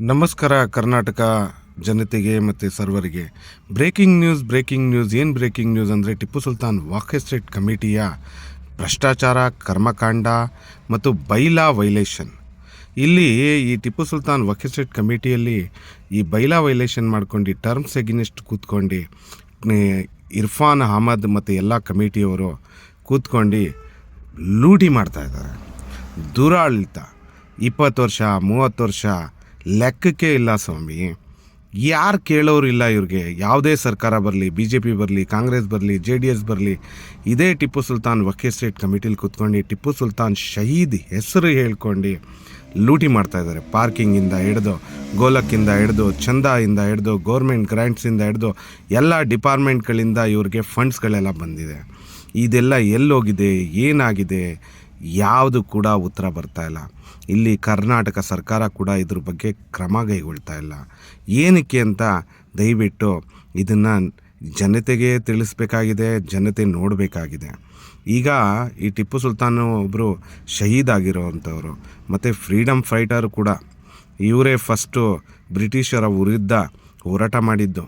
ನಮಸ್ಕಾರ ಕರ್ನಾಟಕ ಜನತೆಗೆ ಮತ್ತು ಸರ್ವರಿಗೆ. Breaking news. ಏನು ಬ್ರೇಕಿಂಗ್ ನ್ಯೂಸ್ ಅಂದರೆ, ಟಿಪ್ಪು ಸುಲ್ತಾನ್ ವಾಕ್ ಎಸ್ಟೇಟ್ ಕಮಿಟಿಯ ಭ್ರಷ್ಟಾಚಾರ, ಕರ್ಮಕಾಂಡ ಮತ್ತು ಬೈಲಾ ವೈಲೇಷನ್. ಇಲ್ಲಿ ಈ ಟಿಪ್ಪು ಸುಲ್ತಾನ್ ವಾಕ್ ಎಸ್ಟೇಟ್ ಕಮಿಟಿಯಲ್ಲಿ ಈ ಬೈಲಾ ವೈಲೇಷನ್ ಮಾಡ್ಕೊಂಡು ಟರ್ಮ್ಸ್ ಎಗೇನಿಸ್ಟ್ ಕೂತ್ಕೊಂಡು ಇರ್ಫಾನ್ ಅಹಮದ್ ಮತ್ತು ಎಲ್ಲ ಕಮಿಟಿಯವರು ಕೂತ್ಕೊಂಡು ಲೂಟಿ ಮಾಡ್ತಾಯಿದ್ದಾರೆ. ದುರಾಡಳಿತ 20 ವರ್ಷ 30 ವರ್ಷ ಲೆಕ್ಕಕ್ಕೆ ಇಲ್ಲ ಸ್ವಾಮಿ. ಯಾರು ಕೇಳೋರು ಇಲ್ಲ ಇವ್ರಿಗೆ. ಯಾವುದೇ ಸರ್ಕಾರ ಬರಲಿ, BJP ಬರಲಿ, ಕಾಂಗ್ರೆಸ್ ಬರಲಿ, JDS ಬರಲಿ, ಇದೇ ಟಿಪ್ಪು ಸುಲ್ತಾನ್ ವಾಕ್ ಎಸ್ಟೇಟ್ ಕಮಿಟಿಲಿ ಕೂತ್ಕೊಂಡು ಟಿಪ್ಪು ಸುಲ್ತಾನ್ ಶಹೀದ್ ಹೆಸರು ಹೇಳ್ಕೊಂಡು ಲೂಟಿ ಮಾಡ್ತಾಯಿದ್ದಾರೆ. ಪಾರ್ಕಿಂಗಿಂದ ಹಿಡಿದು, ಗೋಲಕ್ಕಿಂದ ಹಿಡಿದು, ಚಂದಾಯಿಂದ ಹಿಡಿದು, ಗೌರ್ಮೆಂಟ್ ಗ್ರ್ಯಾಂಟ್ಸಿಂದ ಹಿಡಿದು ಎಲ್ಲ ಡಿಪಾರ್ಟ್ಮೆಂಟ್ಗಳಿಂದ ಇವ್ರಿಗೆ ಫಂಡ್ಸ್ಗಳೆಲ್ಲ ಬಂದಿದೆ. ಇದೆಲ್ಲ ಎಲ್ಲೋಗಿದೆ, ಏನಾಗಿದೆ, ಯಾವುದು ಕೂಡ ಉತ್ತರ ಬರ್ತಾಯಿಲ್ಲ. ಇಲ್ಲಿ ಕರ್ನಾಟಕ ಸರ್ಕಾರ ಕೂಡ ಇದ್ರ ಬಗ್ಗೆ ಕ್ರಮ ಕೈಗೊಳ್ತಾ ಇಲ್ಲ. ಏನಕ್ಕೆ ಅಂತ ದಯವಿಟ್ಟು ಇದನ್ನು ಜನತೆಗೆ ತಿಳಿಸ್ಬೇಕಾಗಿದೆ, ಜನತೆ ನೋಡಬೇಕಾಗಿದೆ. ಈಗ ಈ ಟಿಪ್ಪು ಸುಲ್ತಾನ್ ಒಬ್ಬರು ಶಹೀದ್ ಆಗಿರೋವಂಥವ್ರು ಮತ್ತು ಫ್ರೀಡಮ್ ಫೈಟರ್ ಕೂಡ. ಇವರೇ ಫಸ್ಟು ಬ್ರಿಟಿಷರ ವಿರುದ್ಧ ಹೋರಾಟ ಮಾಡಿದ್ದು.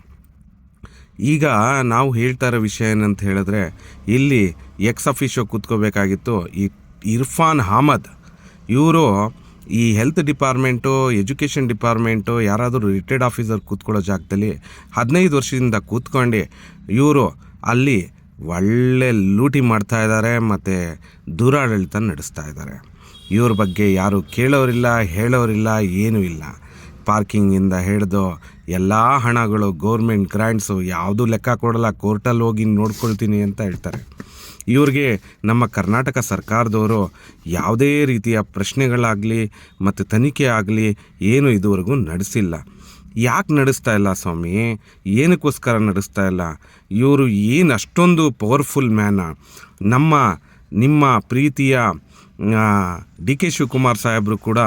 ಈಗ ನಾವು ಹೇಳ್ತಾ ಇರೋ ವಿಷಯ ಏನಂತ ಹೇಳಿದ್ರೆ, ಇಲ್ಲಿ ಎಕ್ಸ್ ಅಫಿಷಿಯೋ ಕೂತ್ಕೋಬೇಕಾಗಿತ್ತು ಈ ಇರ್ಫಾನ್ ಅಹಮದ್. ಇವರು ಈ ಹೆಲ್ತ್ ಡಿಪಾರ್ಟ್ಮೆಂಟು, ಎಜುಕೇಷನ್ ಡಿಪಾರ್ಟ್ಮೆಂಟು, ಯಾರಾದರೂ ರಿಟೈರ್ಡ್ ಆಫೀಸರ್ ಕೂತ್ಕೊಳ್ಳೋ ಜಾಗದಲ್ಲಿ 15 ವರ್ಷದಿಂದ ಕೂತ್ಕೊಂಡು ಇವರು ಅಲ್ಲಿ ಒಳ್ಳೆ ಲೂಟಿ ಮಾಡ್ತಾಯಿದ್ದಾರೆ ಮತ್ತು ದುರಾಡಳಿತ ನಡೆಸ್ತಾ ಇದ್ದಾರೆ. ಇವ್ರ ಬಗ್ಗೆ ಯಾರು ಕೇಳೋರಿಲ್ಲ, ಹೇಳೋರಿಲ್ಲ, ಏನೂ ಇಲ್ಲ. ಪಾರ್ಕಿಂಗಿಂದ ಹಿಡಿದು ಎಲ್ಲ ಹಣಗಳು, ಗೌರ್ಮೆಂಟ್ ಗ್ರ್ಯಾಂಟ್ಸು ಯಾವುದೂ ಲೆಕ್ಕ ಕೊಡಲ್ಲ, ಕೋರ್ಟಲ್ಲಿ ಹೋಗಿ ನೋಡ್ಕೊಳ್ತೀನಿ ಅಂತ ಹೇಳ್ತಾರೆ. ಇವ್ರಿಗೆ ನಮ್ಮ ಕರ್ನಾಟಕ ಸರ್ಕಾರದವರು ಯಾವುದೇ ರೀತಿಯ ಪ್ರಶ್ನೆಗಳಾಗಲಿ ಮತ್ತು ತನಿಖೆ ಆಗಲಿ ಏನು ಇದುವರೆಗೂ ನಡೆಸಿಲ್ಲ. ಯಾಕೆ ನಡೆಸ್ತಾ ಇಲ್ಲ ಸ್ವಾಮಿ? ಏನಕ್ಕೋಸ್ಕರ ನಡೆಸ್ತಾ ಇಲ್ಲ? ಇವರು ಏನು ಅಷ್ಟೊಂದು ಪವರ್ಫುಲ್ ಮ್ಯಾನ? ನಿಮ್ಮ ಪ್ರೀತಿಯ DK ಶಿವಕುಮಾರ್ ಸಾಹೇಬರು ಕೂಡ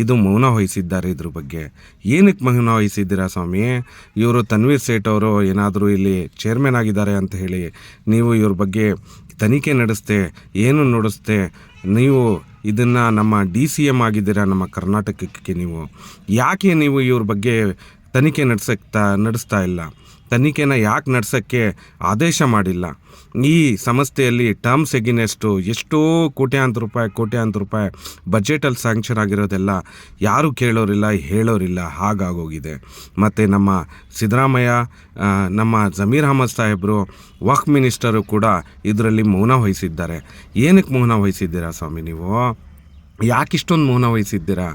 ಇದು ಮೌನ ವಹಿಸಿದ್ದಾರೆ. ಇದ್ರ ಬಗ್ಗೆ ಏನಕ್ಕೆ ಮೌನ ವಹಿಸಿದ್ದೀರಾ ಸ್ವಾಮಿ? ಇವರು ತನ್ವೀರ್ ಸೇಠ್ ಅವರು ಏನಾದರೂ ಇಲ್ಲಿ ಚೇರ್ಮನ್ ಆಗಿದ್ದಾರೆ ಅಂತ ಹೇಳಿ ನೀವು ಇವ್ರ ಬಗ್ಗೆ ತನಿಖೆ ನಡೆಸ್ತೆ, ಏನು ನಡೆಸ್ತೆ, ನೀವು ಇದನ್ನು ನಮ್ಮ DCM ಆಗಿದ್ದೀರಾ ನಮ್ಮ ಕರ್ನಾಟಕಕ್ಕೆ. ಯಾಕೆ ನೀವು ಇವ್ರ ಬಗ್ಗೆ ತನಿಖೆ ನಡೆಸ್ತಾ ಇಲ್ಲ? ತನಿಖೆನ ಯಾಕೆ ನಡೆಸೋಕ್ಕೆ ಆದೇಶ ಮಾಡಿಲ್ಲ? ಈ ಸಂಸ್ಥೆಯಲ್ಲಿ ಟರ್ಮ್ಸ್ ಎಗೇನೆಸ್ಟು ಎಷ್ಟೋ ಕೋಟ್ಯಾಂತರ ರೂಪಾಯಿ ಬಜೆಟಲ್ಲಿ ಸ್ಯಾಂಕ್ಷನ್ ಆಗಿರೋದೆಲ್ಲ ಯಾರೂ ಕೇಳೋರಿಲ್ಲ, ಹೇಳೋರಿಲ್ಲ, ಹಾಗಾಗೋಗಿದೆ. ಮತ್ತು ನಮ್ಮ ಸಿದ್ದರಾಮಯ್ಯ, ನಮ್ಮ ಜಮೀರ್ ಅಹಮದ್ ಸಾಹೇಬರು ವಕ್ಫ್ ಮಿನಿಸ್ಟರು ಕೂಡ ಇದರಲ್ಲಿ ಮೌನ ವಹಿಸಿದ್ದಾರೆ. ಏನಕ್ಕೆ ಮೌನ ವಹಿಸಿದ್ದೀರಾ ಸ್ವಾಮಿ ನೀವು? ಯಾಕೆ ಇಷ್ಟೊಂದು ಮೌನ ವಹಿಸಿದ್ದೀರಾ?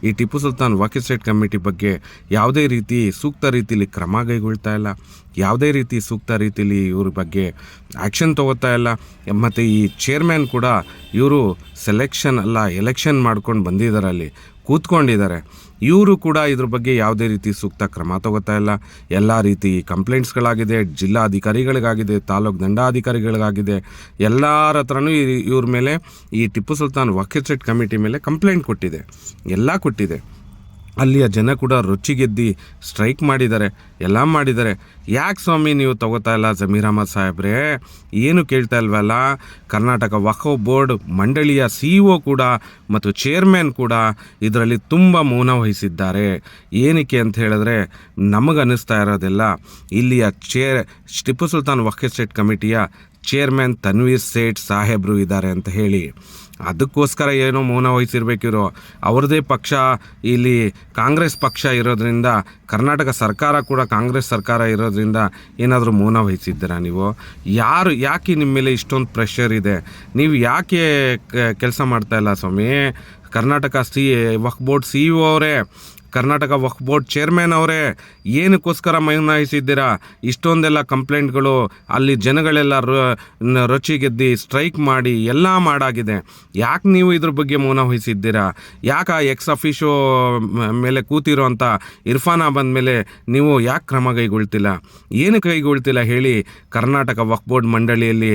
ಈ ಟಿಪ್ಪು ಸುಲ್ತಾನ್ ವಾಕ್ ಎಸ್ಟೇಟ್ ಕಮಿಟಿ ಬಗ್ಗೆ ಯಾವುದೇ ರೀತಿ ಸೂಕ್ತ ರೀತಿಯಲ್ಲಿ ಕ್ರಮ ಕೈಗೊಳ್ತಾ ಇಲ್ಲ, ಯಾವುದೇ ರೀತಿ ಸೂಕ್ತ ರೀತಿಯಲ್ಲಿ ಇವ್ರ ಬಗ್ಗೆ ಆ್ಯಕ್ಷನ್ ತೊಗೋತಾ ಇಲ್ಲ. ಮತ್ತು ಈ ಚೇರ್ಮನ್ ಕೂಡ ಇವರು ಸೆಲೆಕ್ಷನ್ ಅಲ್ಲ, ಎಲೆಕ್ಷನ್ ಮಾಡ್ಕೊಂಡು ಬಂದಿದ್ದಾರೆ, ಅಲ್ಲಿ ಕೂತ್ಕೊಂಡಿದ್ದಾರೆ. ಇವರು ಕೂಡ ಇದ್ರ ಬಗ್ಗೆ ಯಾವುದೇ ರೀತಿ ಸೂಕ್ತ ಕ್ರಮ ತಗೋತಾ ಇಲ್ಲ. ಎಲ್ಲ ರೀತಿ ಕಂಪ್ಲೇಂಟ್ಸ್ಗಳಾಗಿದೆ, ಜಿಲ್ಲಾಧಿಕಾರಿಗಳಿಗಾಗಿದೆ, ತಾಲೂಕು ದಂಡಾಧಿಕಾರಿಗಳಿಗಾಗಿದೆ. ಎಲ್ಲರ ಹತ್ರನೂ ಇವ್ರ ಮೇಲೆ, ಈ ಟಿಪ್ಪು ಸುಲ್ತಾನ್ ವಾಕ್ ಎಸ್ಟೇಟ್ ಕಮಿಟಿ ಮೇಲೆ ಕಂಪ್ಲೇಂಟ್ ಕೊಟ್ಟಿದೆ. ಅಲ್ಲಿಯ ಜನ ಕೂಡ ರೊಚ್ಚಿಗೆದ್ದು ಸ್ಟ್ರೈಕ್ ಮಾಡಿದ್ದಾರೆ, ಎಲ್ಲ ಮಾಡಿದ್ದಾರೆ. ಯಾಕೆ ಸ್ವಾಮಿ ನೀವು ತಗೋತಾ ಇಲ್ಲ? ಜಮೀರ್ ಅಹಮದ್ ಸಾಹೇಬ್ರೆ ಏನು ಕೇಳ್ತಾ ಇಲ್ವಲ್ಲ? ಕರ್ನಾಟಕ ವಕ್ಫ್ ಬೋರ್ಡ್ ಮಂಡಳಿಯ CEO ಕೂಡ ಮತ್ತು ಚೇರ್ಮನ್ ಕೂಡ ಇದರಲ್ಲಿ ತುಂಬ ಮೌನ ವಹಿಸಿದ್ದಾರೆ. ಏನಕ್ಕೆ ಅಂತ ಹೇಳಿದ್ರೆ, ನಮಗನ್ನಿಸ್ತಾ ಇರೋದೆಲ್ಲ ಇಲ್ಲಿಯ ಟಿಪ್ಪು ಸುಲ್ತಾನ್ ವಾಕ್ ಎಸ್ಟೇಟ್ ಕಮಿಟಿಯ ಚೇರ್ಮನ್ ತನ್ವೀರ್ ಸೇಠ್ ಸಾಹೇಬರು ಇದ್ದಾರೆ ಅಂತ ಹೇಳಿ. ಅದಕ್ಕೋಸ್ಕರ ಏನೋ ಮೌನ ವಹಿಸಿರ್ಬೇಕಿರೋ. ಅವ್ರದ್ದೇ ಪಕ್ಷ ಇಲ್ಲಿ ಕಾಂಗ್ರೆಸ್ ಪಕ್ಷ ಇರೋದ್ರಿಂದ, ಕರ್ನಾಟಕ ಸರ್ಕಾರ ಕೂಡ ಕಾಂಗ್ರೆಸ್ ಸರ್ಕಾರ ಇರೋದ್ರಿಂದ ಏನಾದರೂ ಮೌನ ವಹಿಸಿದ್ದೀರಾ ನೀವು? ಯಾಕೆ ನಿಮ್ಮ ಮೇಲೆ ಇಷ್ಟೊಂದು ಪ್ರೆಷರ್ ಇದೆ? ನೀವು ಯಾಕೆ ಕೆಲಸ ಮಾಡ್ತಾಯಿಲ್ಲ ಸ್ವಾಮಿ? ಕರ್ನಾಟಕ ವಕ್ಫ್ ಬೋರ್ಡ್ CEO ಅವರೇ, ಕರ್ನಾಟಕ ವಕ್ಫ್ ಬೋರ್ಡ್ ಚೇರ್ಮನ್ ಅವರೇ, ಏನಕ್ಕೋಸ್ಕರ ಮೌನ ವಹಿಸಿದ್ದೀರಾ? ಇಷ್ಟೊಂದೆಲ್ಲ ಕಂಪ್ಲೇಂಟ್ಗಳು, ಅಲ್ಲಿ ಜನಗಳೆಲ್ಲ ರೊಚ್ಚಿಗೆದ್ದು ಸ್ಟ್ರೈಕ್ ಮಾಡಿ ಎಲ್ಲ ಮಾಡಾಗಿದೆ. ಯಾಕೆ ನೀವು ಇದ್ರ ಬಗ್ಗೆ ಮೌನ ವಹಿಸಿದ್ದೀರಾ? ಯಾಕೆ ಎಕ್ಸ್ ಅಫಿಷಿಯೋ ಮೇಲೆ ಕೂತಿರೋ ಅಂಥ ಇರ್ಫಾನ್ ಅಹಮದ್ ಮೇಲೆ ನೀವು ಯಾಕೆ ಕ್ರಮ ಕೈಗೊಳ್ತಿಲ್ಲ? ಏನು ಕೈಗೊಳ್ತಿಲ್ಲ ಹೇಳಿ? ಕರ್ನಾಟಕ ವಕ್ಫ್ ಬೋರ್ಡ್ ಮಂಡಳಿಯಲ್ಲಿ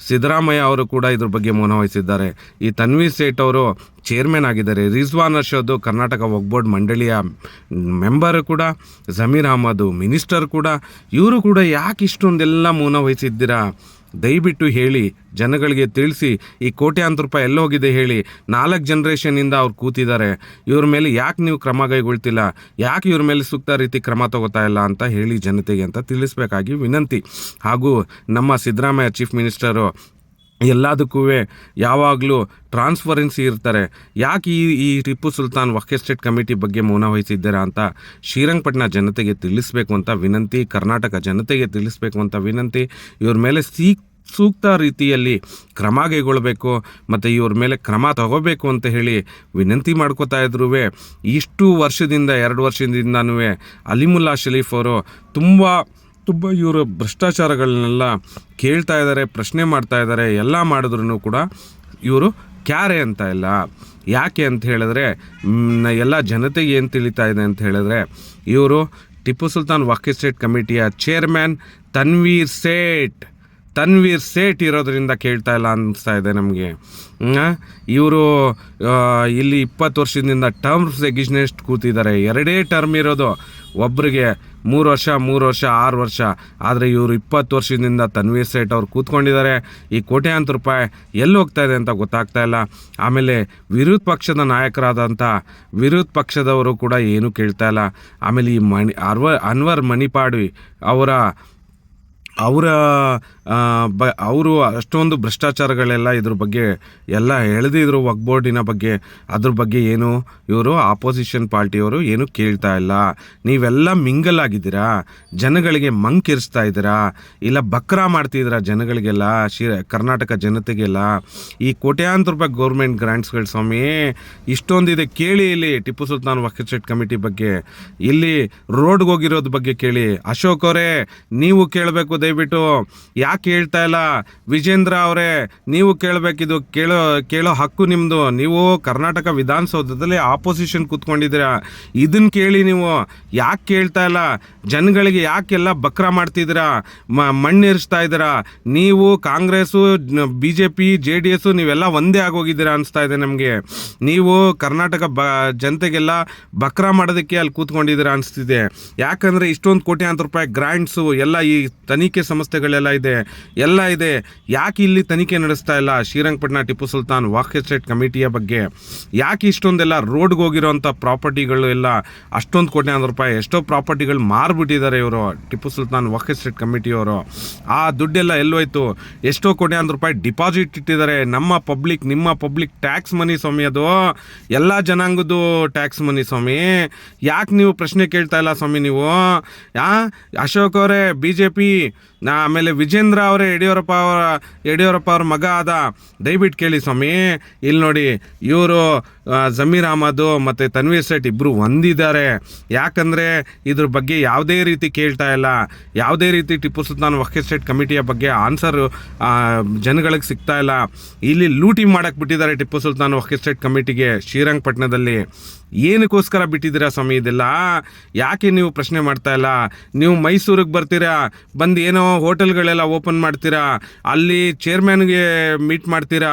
ಸಿದ್ದರಾಮಯ್ಯ ಅವರು ಕೂಡ ಇದ್ರ ಬಗ್ಗೆ ಮೌನ ವಹಿಸಿದ್ದಾರೆ. ಈ ತನ್ವೀರ್ ಸೇಠ್ ಅವರು ಚೇರ್ಮನ್ ಆಗಿದ್ದಾರೆ. ರಿಜ್ವಾನ್ ಅರ್ಷದ್ ಕರ್ನಾಟಕ ವಕ್ಫ್ ಬೋರ್ಡ್ ಮಂಡಳಿಯ ಮೆಂಬರ್ ಕೂಡ, ಜಮೀರ್ ಅಹಮದ್ ಮಿನಿಸ್ಟರ್ ಕೂಡ. ಇವರು ಕೂಡ ಯಾಕೆ ಇಷ್ಟೊಂದೆಲ್ಲ ಮೌನ ವಹಿಸಿದ್ದೀರಾ? ದಯವಿಟ್ಟು ಹೇಳಿ, ಜನಗಳಿಗೆ ತಿಳಿಸಿ. ಈ ಕೋಟ್ಯಾಂತರ ರೂಪಾಯಿ ಎಲ್ಲೋಗಿದೆ ಹೇಳಿ. 4 ಜನರೇಷನಿಂದ ಅವ್ರು ಕೂತಿದ್ದಾರೆ. ಇವ್ರ ಮೇಲೆ ಯಾಕೆ ನೀವು ಕ್ರಮ ಕೈಗೊಳ್ತಿಲ್ಲ, ಯಾಕೆ ಇವ್ರ ಮೇಲೆ ಸೂಕ್ತ ರೀತಿ ಕ್ರಮ ತಗೋತಾ ಇಲ್ಲ ಅಂತ ಹೇಳಿ ಜನತೆಗೆ ಅಂತ ತಿಳಿಸ್ಬೇಕಾಗಿ ವಿನಂತಿ. ಹಾಗೂ ನಮ್ಮ ಸಿದ್ದರಾಮಯ್ಯ ಚೀಫ್ ಮಿನಿಸ್ಟರು ಎಲ್ಲದಕ್ಕೂ ಯಾವಾಗಲೂ ಟ್ರಾನ್ಸ್ಪರೆನ್ಸಿ ಇರ್ತಾರೆ. ಯಾಕೆ ಈ ಟಿಪ್ಪು ಸುಲ್ತಾನ್ ವಕ್ಫ್ ಎಸ್ಟೇಟ್ ಕಮಿಟಿ ಬಗ್ಗೆ ಮೌನ ವಹಿಸಿದ್ದೀರಾ ಅಂತ ಶ್ರೀರಂಗಪಟ್ಟಣ ಜನತೆಗೆ ತಿಳಿಸ್ಬೇಕು ಅಂತ ವಿನಂತಿ. ಕರ್ನಾಟಕ ಜನತೆಗೆ ತಿಳಿಸ್ಬೇಕು ಅಂತ ವಿನಂತಿ. ಇವ್ರ ಮೇಲೆ ಸೂಕ್ತ ರೀತಿಯಲ್ಲಿ ಕ್ರಮ ಕೈಗೊಳ್ಳಬೇಕು ಮತ್ತು ಇವ್ರ ಮೇಲೆ ಕ್ರಮ ತಗೋಬೇಕು ಅಂತ ಹೇಳಿ ವಿನಂತಿ ಮಾಡ್ಕೋತಾ ಇದ್ರು. ಇಷ್ಟು ವರ್ಷದಿಂದ 2 ವರ್ಷದಿಂದನೂ ಅಲಿಮುಲ್ಲಾ ಶರೀಫ್ ಅವರು ತುಂಬ ಇವರು ಭ್ರಷ್ಟಾಚಾರಗಳನ್ನೆಲ್ಲ ಕೇಳ್ತಾ ಇದ್ದಾರೆ, ಪ್ರಶ್ನೆ ಮಾಡ್ತಾ ಇದ್ದಾರೆ. ಎಲ್ಲ ಮಾಡಿದ್ರೂ ಕೂಡ ಇವರು ಕ್ಯಾರೆ ಅಂತ ಇಲ್ಲ. ಯಾಕೆ ಅಂತ ಹೇಳಿದ್ರೆ ಎಲ್ಲ ಜನತೆಗೆ ಏನು ತಿಳಿತಾ ಇದೆ ಅಂತ ಹೇಳಿದ್ರೆ, ಇವರು ಟಿಪ್ಪು ಸುಲ್ತಾನ್ ವಕ್ಫ್ ಎಸ್ಟೇಟ್ ಕಮಿಟಿಯ ಚೇರ್ಮನ್ ತನ್ವೀರ್ ಸೇಠ್ ಇರೋದ್ರಿಂದ ಕೇಳ್ತಾ ಇಲ್ಲ ಅನ್ನಿಸ್ತಾ ಇದೆ ನಮಗೆ. ಇವರು ಇಲ್ಲಿ 20 ವರ್ಷದಿಂದ ಟರ್ಮ್ಸ್ ಎಗ್ನಿಸ್ಟ್ ಕೂತಿದ್ದಾರೆ. 2 ಟರ್ಮ್ ಇರೋದು, ಒಬ್ಬರಿಗೆ 3 ವರ್ಷ 6 ವರ್ಷ. ಆದರೆ ಇವರು 20 ವರ್ಷದಿಂದ ತನ್ವೀರ್ ಸೇಠ್ ಅವ್ರು ಕೂತ್ಕೊಂಡಿದ್ದಾರೆ. ಈ ಕೋಟ್ಯಾಂತರ ರೂಪಾಯಿ ಎಲ್ಲಿ ಹೋಗ್ತಾ ಇದೆ ಅಂತ ಗೊತ್ತಾಗ್ತಾ ಇಲ್ಲ. ಆಮೇಲೆ ವಿರೋಧ ಪಕ್ಷದ ನಾಯಕರಾದಂಥ ವಿರೋಧ ಪಕ್ಷದವರು ಕೂಡ ಏನೂ ಕೇಳ್ತಾ ಇಲ್ಲ. ಆಮೇಲೆ ಈ ಅನ್ವರ್ ಮಣಿಪಾಡಿ ಅವರು ಅಷ್ಟೊಂದು ಭ್ರಷ್ಟಾಚಾರಗಳೆಲ್ಲ ಇದ್ರ ಬಗ್ಗೆ ಎಲ್ಲ ಎಳೆದಿದ್ರು. ವಕ್ಫ್ ಬೋರ್ಡಿನ ಬಗ್ಗೆ, ಅದ್ರ ಬಗ್ಗೆ ಏನು ಇವರು ಆಪೋಸಿಷನ್ ಪಾರ್ಟಿಯವರು ಏನು ಕೇಳ್ತಾ ಇಲ್ಲ. ನೀವೆಲ್ಲ ಮಿಂಗಲ್ ಆಗಿದ್ದೀರಾ, ಜನಗಳಿಗೆ ಮಂಕಿರಿಸ್ತಾ ಇದ್ದೀರಾ, ಇಲ್ಲ ಬಕ್ರಾ ಮಾಡ್ತಿದ್ದೀರಾ ಜನಗಳಿಗೆಲ್ಲ, ಕರ್ನಾಟಕ ಜನತೆಗೆಲ್ಲ. ಈ ಕೋಟ್ಯಾಂತರ ರೂಪಾಯಿ ಗೌರ್ಮೆಂಟ್ ಗ್ರಾಂಟ್ಸ್ಗಳು ಸ್ವಾಮಿ ಇಷ್ಟೊಂದಿದೆ. ಕೇಳಿ ಇಲ್ಲಿ ಟಿಪ್ಪು ಸುಲ್ತಾನ್ ವಕ್ಫ್ ಎಸ್ಟೇಟ್ ಕಮಿಟಿ ಬಗ್ಗೆ, ಇಲ್ಲಿ ರೋಡ್ಗೆ ಹೋಗಿರೋದ್ರ ಬಗ್ಗೆ ಕೇಳಿ. ಅಶೋಕ್ ಅವರೇ ನೀವು ಕೇಳಬೇಕು ದಯವಿಟ್ಟು. ಯಾಕೆ ಹೇಳ್ತಾ ಇಲ್ಲ? ವಿಜೇಂದ್ರ ಅವರೇ ನೀವು ಕೇಳಬೇಕಿದು, ಕೇಳೋ ಹಕ್ಕು ನಿಮ್ಮದು. ನೀವು ಕರ್ನಾಟಕ ವಿಧಾನಸೌಧದಲ್ಲಿ ಆಪೋಸಿಷನ್ ಕೂತ್ಕೊಂಡಿದ್ದೀರಾ, ಇದನ್ನು ಕೇಳಿ. ನೀವು ಯಾಕೆ ಕೇಳ್ತಾ ಇಲ್ಲ? ಜನಗಳಿಗೆ ಯಾಕೆಲ್ಲ ಬಕ್ರಾ ಮಾಡ್ತಿದ್ದೀರಾ, ಮಣ್ಣಿರಿಸ್ತಾ ಇದ್ದೀರಾ? ನೀವು ಕಾಂಗ್ರೆಸ್ಸು, BJP, JDS ನೀವೆಲ್ಲ ಒಂದೇ ಆಗೋಗಿದ್ದೀರಾ ಅನಿಸ್ತಾ ಇದೆ ನಮಗೆ. ನೀವು ಕರ್ನಾಟಕ ಜನತೆಗೆಲ್ಲ ಬಕ್ರಾ ಮಾಡೋದಕ್ಕೆ ಅಲ್ಲಿ ಕೂತ್ಕೊಂಡಿದ್ದೀರಾ ಅನಿಸ್ತಿದೆ. ಯಾಕಂದರೆ ಇಷ್ಟೊಂದು ಕೋಟ್ಯಾಂತರ ರೂಪಾಯಿ ಗ್ರಾಂಟ್ಸು ಎಲ್ಲ ಈ ತನಿಖೆ ಸಂಸ್ಥೆಗಳೆಲ್ಲ ಎಲ್ಲ ಇದೆ. ಯಾಕೆ ಇಲ್ಲಿ ತನಿಖೆ ನಡೆಸ್ತಾ ಇಲ್ಲ ಶ್ರೀರಂಗಪಟ್ಟಣ ಟಿಪ್ಪು ಸುಲ್ತಾನ್ ವಕ್ಫ್ ಎಸ್ಟೇಟ್ ಕಮಿಟಿಯ ಬಗ್ಗೆ? ಯಾಕೆ ಇಷ್ಟೊಂದೆಲ್ಲ ರೋಡ್ಗೆ ಹೋಗಿರೋಂಥ ಪ್ರಾಪರ್ಟಿಗಳು ಎಲ್ಲ ಅಷ್ಟೊಂದು ಕೋಟ್ಯಾಂತರ ರೂಪಾಯಿ ಎಷ್ಟೋ ಪ್ರಾಪರ್ಟಿಗಳು ಮಾರ್ಬಿಟ್ಟಿದ್ದಾರೆ ಇವರು ಟಿಪ್ಪು ಸುಲ್ತಾನ್ ವಕ್ಫ್ ಎಸ್ಟೇಟ್ ಕಮಿಟಿಯವರು. ಆ ದುಡ್ಡೆಲ್ಲ ಎಲ್ಲೋಯ್ತು? ಎಷ್ಟೋ ಕೋಟ್ಯಾಂತರ ರೂಪಾಯಿ ಡಿಪಾಸಿಟ್ ಇಟ್ಟಿದ್ದಾರೆ. ನಿಮ್ಮ ಪಬ್ಲಿಕ್ ಟ್ಯಾಕ್ಸ್ ಮನಿ ಸ್ವಾಮಿ, ಅದು ಎಲ್ಲ ಜನಾಂಗದ್ದು ಟ್ಯಾಕ್ಸ್ ಮನಿ ಸ್ವಾಮಿ. ಯಾಕೆ ನೀವು ಪ್ರಶ್ನೆ ಕೇಳ್ತಾ ಇಲ್ಲ ಸ್ವಾಮಿ ನೀವು? ಅಶೋಕ್ ಅವರೇ BJP, ಆಮೇಲೆ ವಿಜೇಂದ್ರ ಅವರೇ ಯಡಿಯೂರಪ್ಪ ಅವ್ರ ಮಗ ಆದ, ದಯವಿಟ್ಟು ಕೇಳಿ ಸ್ವಾಮಿ. ಇಲ್ಲಿ ನೋಡಿ, ಇವರು ಜಮೀರ್ ಅಹಮದ್ ಮತ್ತು ತನ್ವೀರ್ ಸೇಠ್ ಇಬ್ಬರು ಒಂದಿದ್ದಾರೆ. ಯಾಕಂದರೆ ಇದ್ರ ಬಗ್ಗೆ ಯಾವುದೇ ರೀತಿ ಕೇಳ್ತಾ ಇಲ್ಲ. ಯಾವುದೇ ರೀತಿ ಟಿಪ್ಪು ಸುಲ್ತಾನ್ ವಕ್ಫ್ ಎಸ್ಟೇಟ್ ಕಮಿಟಿಯ ಬಗ್ಗೆ ಆನ್ಸರು ಜನಗಳಿಗೆ ಸಿಗ್ತಾ ಇಲ್ಲ. ಇಲ್ಲಿ ಲೂಟಿ ಮಾಡಕ್ಕೆ ಬಿಟ್ಟಿದ್ದಾರೆ ಟಿಪ್ಪು ಸುಲ್ತಾನ್ ವಕ್ಫ್ ಎಸ್ಟೇಟ್ ಕಮಿಟಿಗೆ ಶ್ರೀರಂಗಪಟ್ಟಣದಲ್ಲಿ. ಏನಕ್ಕೋಸ್ಕರ ಬಿಟ್ಟಿದ್ದೀರಾ ಸ್ವಾಮಿ ಇದೆಲ್ಲ? ಯಾಕೆ ನೀವು ಪ್ರಶ್ನೆ ಮಾಡ್ತಾ ಇಲ್ಲ? ನೀವು ಮೈಸೂರಿಗೆ ಬರ್ತೀರಾ, ಬಂದು ಏನೋ ಹೋಟೆಲ್ಗಳೆಲ್ಲ ಓಪನ್ ಮಾಡ್ತೀರಾ, ಅಲ್ಲಿ ಚೇರ್ಮನ್ಗೆ ಮೀಟ್ ಮಾಡ್ತೀರಾ,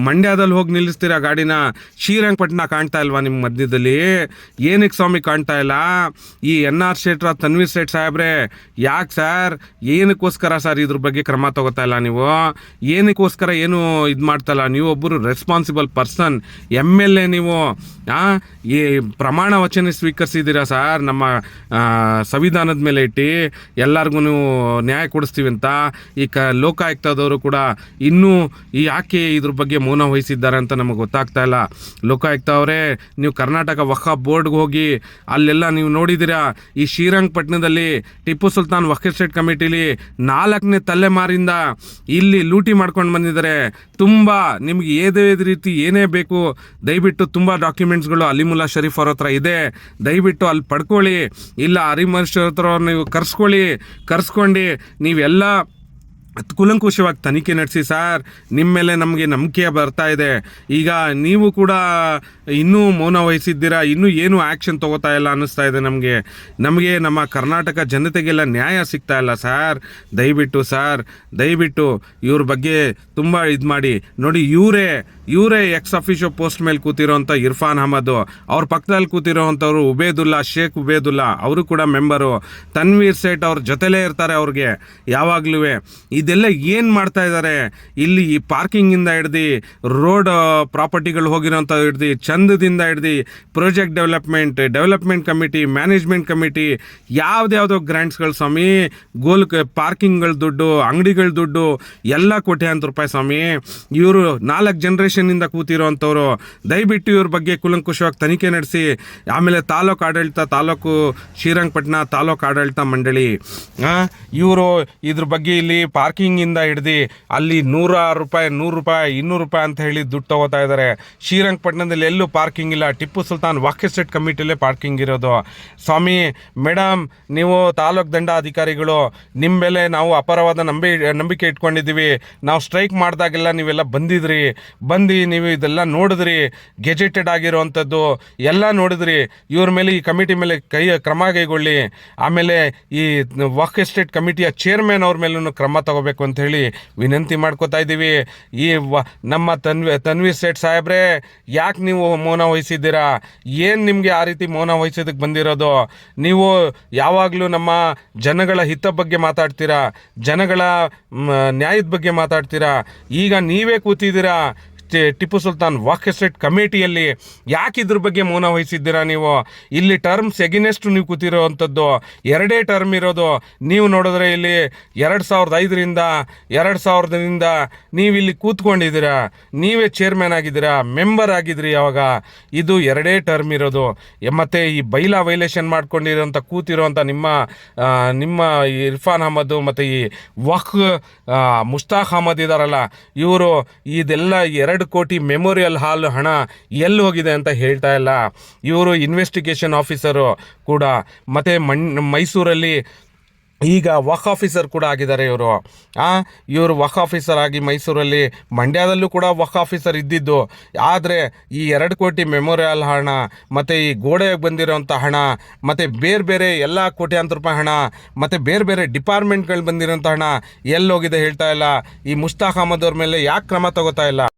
ಮಂಡ್ಯದಲ್ಲಿ ಹೋಗಿ ನಿಲ್ಲಿಸ್ತೀರಾ ಗಾಡಿನ. ಶ್ರೀರಂಗಪಟ್ಟಣ ಕಾಣ್ತಾ ಇಲ್ವಾ ನಿಮ್ಮ ಮಧ್ಯದಲ್ಲಿ? ಏನಕ್ಕೆ ಸ್ವಾಮಿ ಕಾಣ್ತಾ ಇಲ್ಲ? ಈ NR ಶೇಟ್ರ ತನ್ವೀರ್ ಸೇಠ್ ಸಾಹೇಬ್ರೆ, ಯಾಕೆ ಸರ್, ಏನಕ್ಕೋಸ್ಕರ ಸರ್ ಇದ್ರ ಬಗ್ಗೆ ಕ್ರಮ ತಗೋತಾ ಇಲ್ಲ ನೀವು? ಏನಕ್ಕೋಸ್ಕರ ಏನು ಇದು ಮಾಡ್ತಾ ಇಲ್ಲ? ನೀವು ಒಬ್ಬರು ರೆಸ್ಪಾನ್ಸಿಬಲ್ ಪರ್ಸನ್, MLA ನೀವು. ಈ ಪ್ರಮಾಣ ವಚನ ಸ್ವೀಕರಿಸಿದ್ದೀರಾ ಸರ್, ನಮ್ಮ ಸಂವಿಧಾನದ ಮೇಲೆ ಇಟ್ಟು ಎಲ್ಲರಿಗೂ ನ್ಯಾಯ ಕೊಡಿಸ್ತೀವಿ ಅಂತ. ಈ ಲೋಕಾಯುಕ್ತದವರು ಕೂಡ ಇನ್ನೂ ಯಾಕೆ ಇದ್ರ ಬಗ್ಗೆ ಮೌನ ವಹಿಸಿದ್ದಾರೆ ಅಂತ ನಮಗೆ ಗೊತ್ತಾಗ್ತಾ ಇಲ್ಲ. ಲೋಕಾಯುಕ್ತ ಅವರೇ, ನೀವು ಕರ್ನಾಟಕ ವಕ್ಫ್ ಬೋರ್ಡ್ಗೆ ಹೋಗಿ ಅಲ್ಲೆಲ್ಲ ನೀವು ನೋಡಿದ್ದೀರಾ. ಈ ಶ್ರೀರಂಗಪಟ್ಟಣದಲ್ಲಿ ಟಿಪ್ಪು ಸುಲ್ತಾನ್ ವಕ್ಫ್ ಎಸ್ಟೇಟ್ ಕಮಿಟಿಲಿ 4ನೇ ತಲೆಮಾರಿಂದ ಇಲ್ಲಿ ಲೂಟಿ ಮಾಡ್ಕೊಂಡು ಬಂದಿದ್ದಾರೆ. ತುಂಬ ನಿಮ್ಗೆ ಏದೇ ರೀತಿ ಏನೇ ಬೇಕು ದಯವಿಟ್ಟು ತುಂಬ ಡಾಕ್ಯುಮೆಂಟ್ಸ್ಗಳು ಅಲಿಮುಲ್ಲಾ ಶರೀಫ್ ಅವ್ರ ಹತ್ರ ಇದೆ, ದಯವಿಟ್ಟು ಅಲ್ಲಿ ಪಡ್ಕೊಳ್ಳಿ. ಇಲ್ಲ ಅಲಿಮುಲ್ಲಾ ಶರೀಫ್ ಹತ್ರ ನೀವು ಕರ್ಸ್ಕೊಂಡು ನೀವೆಲ್ಲ ಕೂಲಂಕುಷವಾಗಿ ತನಿಖೆ ನಡೆಸಿ ಸರ್. ನಿಮ್ಮ ಮೇಲೆ ನಮಗೆ ನಂಬಿಕೆ ಬರ್ತಾ ಇದೆ. ಈಗ ನೀವು ಕೂಡ ಇನ್ನೂ ಮೌನ ವಹಿಸಿದ್ದೀರಾ, ಇನ್ನೂ ಏನು ಆ್ಯಕ್ಷನ್ ತೊಗೋತಾ ಇಲ್ಲ ಅನ್ನಿಸ್ತಾ ಇದೆ ನಮಗೆ. ನಮ್ಮ ಕರ್ನಾಟಕ ಜನತೆಗೆಲ್ಲ ನ್ಯಾಯ ಸಿಗ್ತಾ ಇಲ್ಲ ಸರ್. ದಯವಿಟ್ಟು ಇವ್ರ ಬಗ್ಗೆ ತುಂಬ ಇದು ಮಾಡಿ ನೋಡಿ. ಇವರೇ ಎಕ್ಸ್ ಅಫಿಷಿಯೋ ಪೋಸ್ಟ್ ಮೇಲೆ ಕೂತಿರೋಂಥ ಇರ್ಫಾನ್ ಅಹಮದ್, ಅವ್ರ ಪಕ್ಕದಲ್ಲಿ ಕೂತಿರೋವಂಥವ್ರು ಶೇಖ್ ಉಬೇದುಲ್ಲಾ, ಅವರು ಕೂಡ ಮೆಂಬರು. ತನ್ವೀರ್ ಸೇಠ್ ಅವ್ರ ಜೊತೆಲೇ ಇರ್ತಾರೆ ಅವ್ರಿಗೆ ಯಾವಾಗಲೂ. ಇದೆಲ್ಲ ಏನು ಮಾಡ್ತಾ ಇದ್ದಾರೆ ಇಲ್ಲಿ? ಈ ಪಾರ್ಕಿಂಗಿಂದ ಹಿಡ್ದು ರೋಡ್ ಪ್ರಾಪರ್ಟಿಗಳು ಹೋಗಿರೋಂಥ ಹಿಡ್ದು ಚಂದದಿಂದ ಹಿಡ್ದು project development committee, management committee, ಯಾವುದ್ಯಾವುದೋ ಗ್ರ್ಯಾಂಟ್ಸ್ಗಳು ಸ್ವಾಮಿ, ಪಾರ್ಕಿಂಗ್ಗಳ ದುಡ್ಡು, ಅಂಗಡಿಗಳ ದುಡ್ಡು ಎಲ್ಲ ಕೋಟ್ಯಾಂತರ ರೂಪಾಯಿ ಸ್ವಾಮಿ. ಇವರು 4 ಜನರೇಷನ್ನಿಂದ ಕೂತಿರೋ ಅಂಥವ್ರು. ದಯವಿಟ್ಟು ಇವ್ರ ಬಗ್ಗೆ ಕೂಲಂಕುಷವಾಗಿ ತನಿಖೆ ನಡೆಸಿ. ಆಮೇಲೆ ತಾಲೂಕು ಶ್ರೀರಂಗಪಟ್ಟಣ ತಾಲೂಕು ಆಡಳಿತ ಮಂಡಳಿ ಇವರು ಇದ್ರ ಬಗ್ಗೆ ಇಲ್ಲಿ ಪಾರ್ಕಿಂಗಿಂದ ಹಿಡ್ದು ಅಲ್ಲಿ 100 ರೂಪಾಯಿ 200 ರೂಪಾಯಿ ಅಂತ ಹೇಳಿ ದುಡ್ಡು ತಗೋತಾ ಇದ್ದಾರೆ. ಶ್ರೀರಂಗಪಟ್ಟಣದಲ್ಲಿ ಎಲ್ಲೂ ಪಾರ್ಕಿಂಗ್ ಇಲ್ಲ. ಟಿಪ್ಪು ಸುಲ್ತಾನ್ ವಾಕ್ ಎಸ್ಟೇಟ್ ಕಮಿಟಿಯಲ್ಲೇ ಪಾರ್ಕಿಂಗ್ ಇರೋದು. ಸ್ವಾಮಿ ಮೇಡಮ್, ನೀವು ತಾಲೂಕು ದಂಡಾಧಿಕಾರಿಗಳು, ನಿಮ್ಮ ಮೇಲೆ ನಾವು ಅಪಾರವಾದ ನಂಬಿಕೆ ಇಟ್ಕೊಂಡಿದ್ದೀವಿ. ನಾವು ಸ್ಟ್ರೈಕ್ ಮಾಡಿದಾಗೆಲ್ಲ ನೀವೆಲ್ಲ ಬಂದು ನೀವು ಇದೆಲ್ಲ ನೋಡಿದ್ರಿ, ಗೆಜೆಟೆಡ್ ಆಗಿರೋವಂಥದ್ದು ಎಲ್ಲ ನೋಡಿದ್ರಿ. ಇವ್ರ ಮೇಲೆ, ಈ ಕಮಿಟಿ ಮೇಲೆ ಕ್ರಮ ಕೈಗೊಳ್ಳಿ. ಆಮೇಲೆ ಈ ವಾಕ್ ಎಸ್ಟೇಟ್ ಕಮಿಟಿಯ ಚೇರ್ಮನ್ ಅವ್ರ ಮೇಲೂ ಕ್ರಮ ತಗೋಬೇಕು ಅಂತ ಹೇಳಿ ವಿನಂತಿ ಮಾಡ್ಕೋತಾ ಇದ್ದೀವಿ. ಈ ನಮ್ಮ ತನ್ವೀರ್ ಸೇಠ್ ಸಾಹೇಬ್ರೆ, ಯಾಕೆ ನೀವು ಮೌನ ವಹಿಸಿದ್ದೀರಾ? ಏನು ನಿಮಗೆ ಆ ರೀತಿ ಮೌನ ವಹಿಸೋದಕ್ಕೆ ಬಂದಿರೋದು? ನೀವು ಯಾವಾಗಲೂ ನಮ್ಮ ಜನಗಳ ಹಿತ ಬಗ್ಗೆ ಮಾತಾಡ್ತೀರಾ, ಜನಗಳ ನ್ಯಾಯದ ಬಗ್ಗೆ ಮಾತಾಡ್ತೀರಾ. ಈಗ ನೀವೇ ಕೂತಿದ್ದೀರಾ ಟಿಪ್ಪು ಸುಲ್ತಾನ್ ವಾಕ್ ಎಸ್ಟೇಟ್ ಕಮಿಟಿಯಲ್ಲಿ. ಯಾಕೆ ಇದ್ರ ಬಗ್ಗೆ ಮೌನ ವಹಿಸಿದ್ದೀರಾ ನೀವು? ಇಲ್ಲಿ ಟರ್ಮ್ಸ್ ಎಗಿನೆಸ್ಟ್ ನೀವು ಕೂತಿರೋವಂಥದ್ದು 2 ಟರ್ಮ್ ಇರೋದು. ನೀವು ನೋಡಿದ್ರೆ ಇಲ್ಲಿ 2005ರಿಂದ 2000ದಿಂದ ನೀವು ಇಲ್ಲಿ ಕೂತ್ಕೊಂಡಿದ್ದೀರಾ. ನೀವೇ ಚೇರ್ಮನ್ ಆಗಿದ್ದೀರಾ, ಮೆಂಬರ್ ಆಗಿದ್ರಿ ಯಾವಾಗ. ಇದು 2 ಟರ್ಮ್ ಇರೋದು. ಮತ್ತು ಈ ಬೈಲಾ ವೈಲೇಷನ್ ಮಾಡ್ಕೊಂಡಿರೋಂಥ ಕೂತಿರೋಂಥ ನಿಮ್ಮ ಇರ್ಫಾನ್ ಅಹಮದ್ ಮತ್ತು ಈ ಮುಷ್ತಾಕ್ ಅಹಮದ್ ಇದ್ದಾರಲ್ಲ, ಇವರು ಇದೆಲ್ಲ 2 ಕೋಟಿ ಮೆಮೋರಿಯಲ್ ಹಾಲ್ ಹಣ ಎಲ್ಲಿ ಹೋಗಿದೆ ಅಂತ ಹೇಳ್ತಾ ಇಲ್ಲ. ಇವರು ಇನ್ವೆಸ್ಟಿಗೇಷನ್ ಆಫೀಸರು ಕೂಡ, ಮತ್ತು ಮೈಸೂರಲ್ಲಿ ಈಗ ವಕ್ ಆಫೀಸರ್ ಕೂಡ ಆಗಿದ್ದಾರೆ ಇವರು ವಕ್ ಆಫೀಸರ್ ಆಗಿ ಮೈಸೂರಲ್ಲಿ, ಮಂಡ್ಯದಲ್ಲೂ ಕೂಡ ವಕ್ ಆಫೀಸರ್ ಇದ್ದಿದ್ದು. ಆದರೆ ಈ 2 ಕೋಟಿ ಮೆಮೋರಿಯಲ್ ಹಣ ಮತ್ತು ಈ ಗೋಡೆಗೆ ಬಂದಿರೋಂಥ ಹಣ ಮತ್ತು ಬೇರೆ ಎಲ್ಲ ಕೋಟ್ಯಾಂತರ ರೂಪಾಯಿ ಹಣ ಮತ್ತು ಬೇರೆ ಡಿಪಾರ್ಟ್ಮೆಂಟ್ಗಳು ಬಂದಿರೋಂಥ ಹಣ ಎಲ್ಲೋಗಿದೆ ಹೇಳ್ತಾ ಇಲ್ಲ. ಈ ಮುಷ್ತಾಕ್ ಅಹಮದ್ ಅವ್ರ ಮೇಲೆ ಯಾಕೆ ಕ್ರಮ ತಗೋತಾ ಇಲ್ಲ?